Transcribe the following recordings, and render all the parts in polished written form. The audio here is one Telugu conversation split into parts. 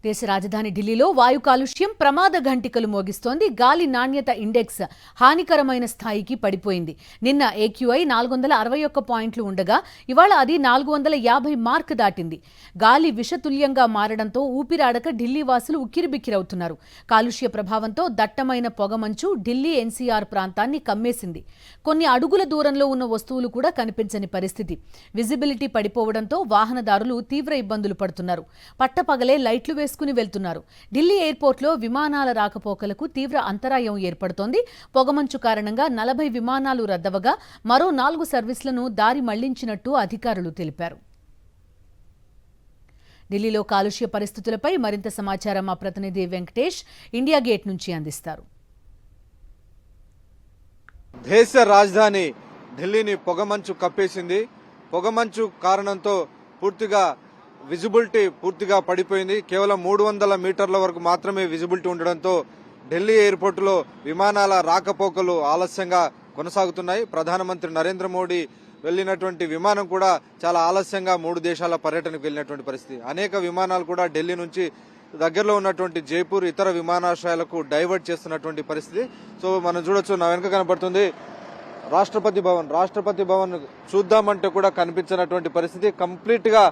దేశ రాజధాని ఢిల్లీలో వాయు కాలుష్యం ప్రమాద ఘంటికలు మోగిస్తోంది. గాలి నాణ్యత ఇండెక్స్ హానికరమైన స్థాయికి పడిపోయింది. నిన్న ఏక్యూఐ 461 పాయింట్లు ఉండగా ఇవాళ అది 450 మార్క్ దాటింది. గాలి విషతుల్యంగా మారడంతో ఊపిరాడక ఢిల్లీ వాసులు ఉక్కిరిబిక్కిరవుతున్నారు. కాలుష్య ప్రభావంతో దట్టమైన పొగమంచు ఢిల్లీ ఎన్సీఆర్ ప్రాంతాన్ని కమ్మేసింది. కొన్ని అడుగుల దూరంలో ఉన్న వస్తువులు కూడా కనిపించని పరిస్థితి. విజిబిలిటీ పడిపోవడంతో వాహనదారులు తీవ్ర ఇబ్బందులు పడుతున్నారు. పట్టపగలే లైట్లు వేసుకుని వెళ్తున్నారు. ఢిల్లీ ఎయిర్పోర్ట్లో విమానాల రాకపోకలకు తీవ్ర అంతరాయం ఏర్పడుతోంది. పొగమంచు కారణంగా 40 విమానాలు రద్దవగా మరో 4 సర్వీసులను దారి మళ్లించినట్టు అధికారులు తెలిపారు. ఢిల్లీలో కాలుష్య పరిస్థితులపై మరింత సమాచారం మా ప్రతినిధి వెంకటేష్ ఇండియా గేట్ నుంచి అందిస్తారు. దేశ రాజధాని ఢిల్లీని పొగమంచు కప్పేసింది. పొగమంచు కారణంతో పూర్తిగా విజిబిలిటీ పూర్తిగా పడిపోయింది. కేవలం 300 మీటర్ల వరకు మాత్రమే విజిబిలిటీ ఉండడంతో ఢిల్లీ ఎయిర్పోర్టులో విమానాల రాకపోకలు ఆలస్యంగా కొనసాగుతున్నాయి. ప్రధానమంత్రి నరేంద్ర మోడీ వెళ్లినటువంటి విమానం కూడా చాలా ఆలస్యంగా 3 దేశాల పర్యటనకు వెళ్లినటువంటి పరిస్థితి. అనేక విమానాలు కూడా ఢిల్లీ నుంచి దగ్గరలో ఉన్నటువంటి జైపూర్ ఇతర విమానాశ్రయాలకు డైవర్ట్ చేస్తున్నటువంటి పరిస్థితి. సో మనం చూడొచ్చు, నా వెనుక కనబడుతుంది రాష్ట్రపతి భవన్ చూద్దామంటే కూడా కనిపించినటువంటి పరిస్థితి. కంప్లీట్ గా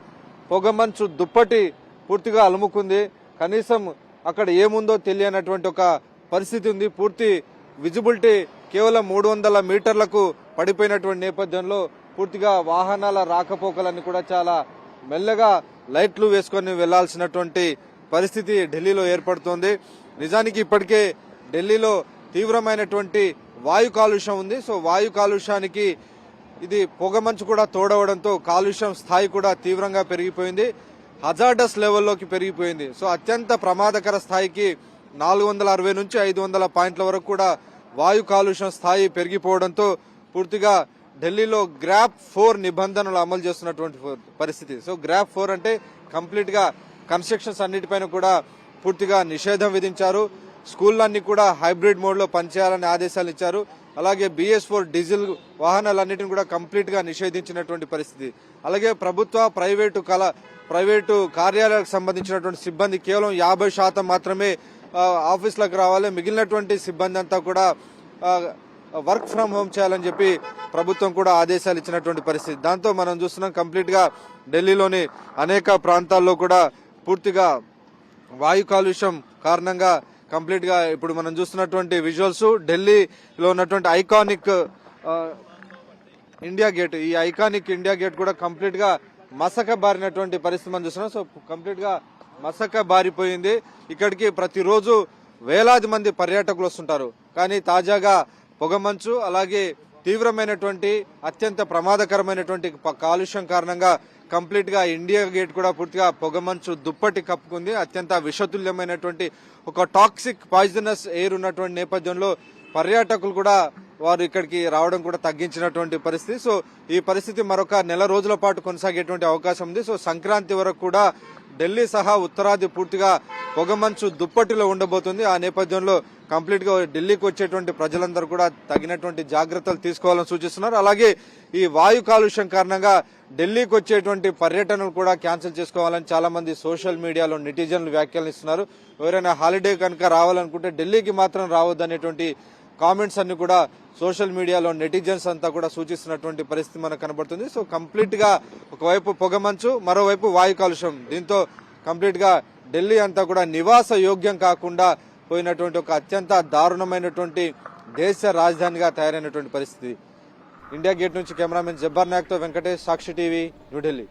పొగమంచు దుప్పటి పూర్తిగా అలుముకుంది. కనీసం అక్కడ ఏముందో తెలియనటువంటి ఒక పరిస్థితి ఉంది. పూర్తి విజిబిలిటీ కేవలం 300 మీటర్లకు పడిపోయినటువంటి నేపథ్యంలో పూర్తిగా వాహనాల రాకపోకలన్నీ కూడా చాలా మెల్లగా లైట్లు వేసుకొని వెళ్లాల్సినటువంటి పరిస్థితి ఢిల్లీలో ఏర్పడుతోంది. నిజానికి ఇప్పటికే ఢిల్లీలో తీవ్రమైనటువంటి వాయు కాలుష్యం ఉంది. సో వాయు కాలుష్యానికి ఇది పొగమంచు కూడా తోడవడంతో కాలుష్యం స్థాయి కూడా తీవ్రంగా పెరిగిపోయింది. హజార్డస్ లెవెల్లోకి పెరిగిపోయింది. సో అత్యంత ప్రమాదకర స్థాయికి 460 నుంచి 500 పాయింట్ల వరకు కూడా వాయు కాలుష్యం స్థాయి పెరిగిపోవడంతో పూర్తిగా ఢిల్లీలో గ్రాప్ 4 నిబంధనలు అమలు చేస్తున్నటువంటి పరిస్థితి. సో గ్రాప్ 4 అంటే కంప్లీట్ గా కన్స్ట్రక్షన్స్ అన్నిటిపైన కూడా పూర్తిగా నిషేధం విధించారు. స్కూళ్లన్నీ కూడా హైబ్రిడ్ మోడ్ లో పనిచేయాలని ఆదేశాలు ఇచ్చారు. అలాగే BS4 డీజిల్ వాహనాలన్నింటినీ కూడా కంప్లీట్ గా నిషేధించినటువంటి పరిస్థితి. అలాగే ప్రభుత్వ ప్రైవేటు కార్యాలయాలకు సంబంధించినటువంటి సిబ్బంది కేవలం 50% మాత్రమే ఆఫీసులకు రావాలి. మిగిలినటువంటి సిబ్బంది అంతా కూడా వర్క్ ఫ్రం హోమ్ చేయాలని చెప్పి ప్రభుత్వం కూడా ఆదేశాలు ఇచ్చినటువంటి పరిస్థితి. దాంతో మనం చూస్తున్నాం కంప్లీట్ గా ఢిల్లీలోని అనేక ప్రాంతాల్లో కూడా పూర్తిగా వాయు కాలుష్యం కారణంగా కంప్లీట్ గా ఇప్పుడు మనం చూస్తున్నటువంటి విజువల్స్ ఢిల్లీలో ఉన్నటువంటి ఐకానిక్ ఇండియా గేట్, ఈ ఐకానిక్ ఇండియా గేట్ కూడా కంప్లీట్ గా మసక బారినటువంటి పరిస్థితి మనం చూస్తున్నాం. సో కంప్లీట్ గా మసక బారిపోయింది. ఇక్కడికి ప్రతిరోజు వేలాది మంది పర్యాటకులు వస్తుంటారు. కానీ తాజాగా పొగమంచు అలాగే తీవ్రమైనటువంటి అత్యంత ప్రమాదకరమైనటువంటి కాలుష్యం కారణంగా కంప్లీట్ గా ఇండియా గేట్ కూడా పూర్తిగా పొగమంచు దుప్పటి కప్పుకుంది. అత్యంత విషతుల్యమైనటువంటి ఒక టాక్సిక్ పాయిజనస్ ఎయిర్ ఉన్నటువంటి నేపథ్యంలో పర్యాటకులు కూడా వారు ఇక్కడికి రావడం కూడా తగ్గించినటువంటి పరిస్థితి. సో ఈ పరిస్థితి మరొక నెల రోజుల పాటు కొనసాగేటువంటి అవకాశం ఉంది. సో సంక్రాంతి వరకు కూడా ఢిల్లీ సహా ఉత్తరాది పూర్తిగా పొగమంచు దుప్పటిలో ఉండబోతుంది. ఆ నేపథ్యంలో కంప్లీట్ గా ఢిల్లీకి వచ్చేటువంటి ప్రజలందరూ కూడా తగినటువంటి జాగ్రత్తలు తీసుకోవాలని సూచిస్తున్నారు. అలాగే ఈ వాయు కాలుష్యం కారణంగా ఢిల్లీకి వచ్చేటువంటి పర్యటనలు కూడా క్యాన్సిల్ చేసుకోవాలని చాలా మంది సోషల్ మీడియాలో నెటిజన్లు వ్యాఖ్యానిస్తున్నారు. ఎవరైనా హాలిడే కనుక రావాలనుకుంటే ఢిల్లీకి మాత్రం రావద్దనేటువంటి కామెంట్స్ అన్ని కూడా సోషల్ మీడియాలో నెటిజన్స్ అంతా కూడా సూచిస్తున్నటువంటి పరిస్థితి మనకు కనబడుతుంది. సో కంప్లీట్ గా ఒకవైపు పొగమంచు, మరోవైపు వాయు కాలుష్యం, దీంతో కంప్లీట్ గా ఢిల్లీ అంతా కూడా నివాస యోగ్యం కాకుండా పోయినటువంటి ఒక అత్యంత దారుణమైనటువంటి దేశ రాజధానిగా తయారైనటువంటి పరిస్థితి. ఇండియా గేట్ నుంచి కెమెరామెన్ జబ్బర్ నాయక్ తో వెంకటేష్, సాక్షి టీవీ, న్యూఢిల్లీ.